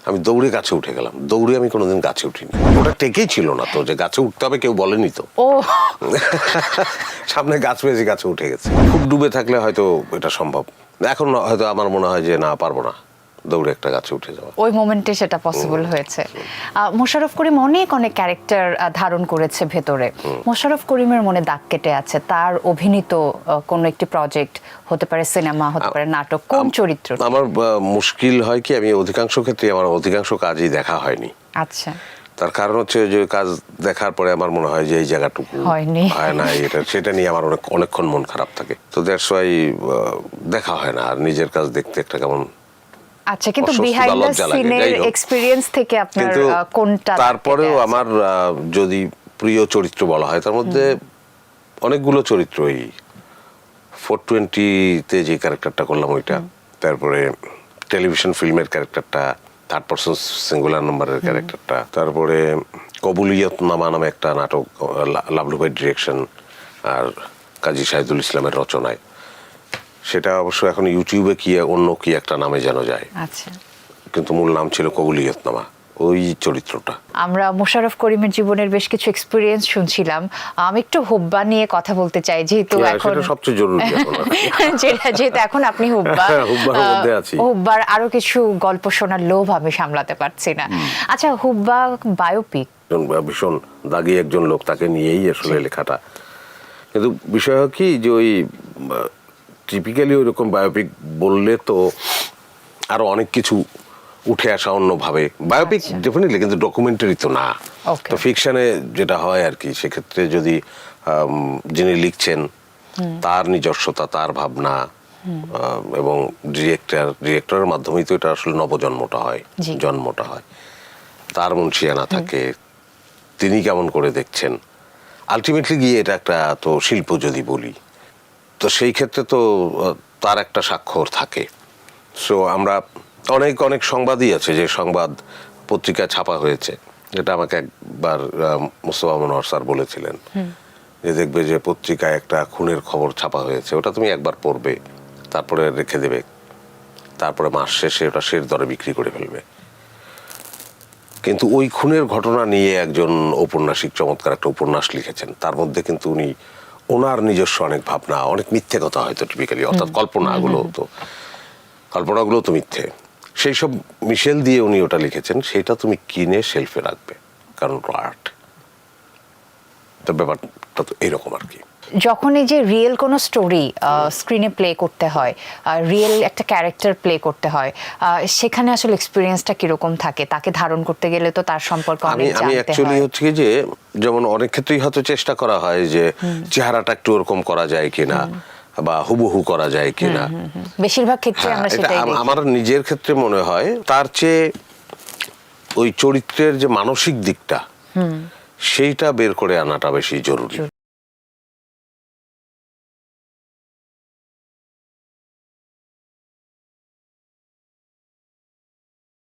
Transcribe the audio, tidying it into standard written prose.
আমি দৌড়ে গাছে উঠে গেলাম। দৌড়ে আমি কোনোদিন গাছে উঠিনি। ওটা টেকেই ছিল না তো যে গাছে উঠতে হবে, কেউ বলেনি তো। ও সামনে গাছ পেয়েছি, গাছে উঠে গেছে। খুব ডুবে থাকলে হয়তো এটা সম্ভব। এখন হয়তো আমার মনে হয় যে না, পারবো না দৌড়ে একটা গাছে উঠে যাওয়া। ওই মোমেন্টে সেটা পসিবল হয়েছে। মোশাররফ করিম অনেক ক্যারেক্টার ধারণ করেছে ভেতরে। মোশাররফ করিমের মনে দাগ কেটে আছে তার অভিনীত কোন একটি প্রজেক্ট, হতে পারে সিনেমা, হতে পারে নাটক, কোন চরিত্র? আমার মুশকিল হয় কি, আমি অধিকাংশ ক্ষেত্রে আমার অধিকাংশ কাজই দেখা হয়নি। আচ্ছা, তার কারণ হচ্ছে যে কাজ দেখার পরে আমার মনে হয় যে এই জায়গাটুকু হয়নি, হয় না, সেটা নিয়ে আমার অনেকক্ষণ মন খারাপ থাকে। তো দ্যাটস ওয়াই দেখা হয় না। আর নিজের কাজ দেখতে একটা কেমন। আচ্ছা, কিন্তু বিহাইন্ড দ্য সিনের এক্সপেরিয়েন্স থেকে আপনার কোনটা? তারপরেও আমার যদি প্রিয় চরিত্র বলা হয়, তার মধ্যে অনেকগুলো চরিত্রই। 420-তে যে ক্যারেক্টারটা করলাম ওইটা, তারপরে টেলিভিশন ফিল্মের ক্যারেক্টারটা, থার্ড পারসন সিঙ্গুলার নাম্বারের ক্যারেক্টারটা, তারপরে কবুলিয়তনামা নামে একটা নাটক, লাভলু ভাই ডিরেকশন আর কাজী শাহিদুল ইসলামের রচনায়। সেটা অবশ্য এখন ইউটিউবে কি অন্য কি একটা নামে যেন যায়। আচ্ছা, কিন্তু মূল নাম ছিল কবুলিয়তনামা। ওই চরিত্রটা। আমরা মোশাররফ করিমের জীবনের বেশ কিছু এক্সপেরিয়েন্স শুনছিলাম। আমি একটু হুব্বা নিয়ে কথা বলতে চাই, যেহেতু এখন সবচেয়ে জরুরি যেহেতু এখন আপনি হুব্বার আরো কিছু গল্প শোনার লোভ আমি সামলাতে পারছি না। আচ্ছা, হুব্বা বায়োপিক, ভীষণ দাগি একজন লোক, তাকে নিয়েই আসলে লেখাটা। কিন্তু বিষয় কি যে ওই টিপিক্যালি ওইরকম বায়োপিক বললে তো আরো অনেক কিছু উঠে আসা অন্যভাবে। বায়োপিক ডেফিনেটলি, কিন্তু ডকুমেন্টারি তো না। তো ফিকশনে যেটা হয় আর কি, সেক্ষেত্রে যদি যিনি লিখছেন তার নিজস্বতা, তার ভাবনা এবং ডিরেক্টরের মাধ্যমেই তো এটা আসলে নবজন্মটা হয়, জন্মটা হয়। তার মুনশিয়ানা থাকে, তিনি কেমন করে দেখছেন। আলটিমেটলি গিয়ে এটা একটা তো শিল্প যদি বলি, তো সেই ক্ষেত্রে তো তার একটা স্বাক্ষর থাকে। সো আমরা অনেক অনেক সংবাদই আছে যে সংবাদ পত্রিকায় ছাপা হয়েছে, যেটা আমাকে একবার মুস্তফা মনোহর স্যার বলেছিলেন যে দেখবে যে পত্রিকায় একটা খুনের খবর ছাপা হয়েছে, ওটা তুমি একবার পড়বে, তারপরে রেখে দেবে, তারপরে মাস শেষে ওটা শের দরে বিক্রি করে ফেলবে। কিন্তু ওই খুনের ঘটনা নিয়ে একজন ঔপন্যাসিক চমৎকার একটা উপন্যাস লিখেছেন। তার মধ্যে কিন্তু উনি ওনার নিজস্ব অনেক ভাবনা, অনেক মিথ্যে কথা হয়তো টিপিক্যালি, অর্থাৎ কল্পনাগুলো তো মিথ্যে, সেই সব মিশেল দিয়ে উনি ওটা লিখেছেন। সেটা তুমি কিনে শেলফে রাখবে, কারণ আর্ট। তো ব্যাপারটা তো এইরকম আর কি। যখন এই যে রিয়েল কোনো স্টোরি স্ক্রিনে প্লে করতে হয়, রিয়েল একটা ক্যারেক্টার প্লে করতে হয়, সেখানে আসলে এক্সপিরিয়েন্সটা কিরকম থাকে? তাকে ধারণ করতে গেলে তো তার সম্পর্কে অনেক জানতে হয়। আমি অ্যাকচুয়ালি হচ্ছে কি যে, যেমন অনেক ক্ষেত্রেই হয়তো চেষ্টা করা হয় যে চেহারাটা একটু ওরকম করা যায় কিনা, বা হুবহু করা যায় কিনা। বেশিরভাগ ক্ষেত্রে আমরা সেটাই দেখি। আমার নিজের ক্ষেত্রে মনে হয় তার চেয়ে ওই চরিত্রের যে মানসিক দিকটা, সেইটা বের করে আনাটা বেশি জরুরি।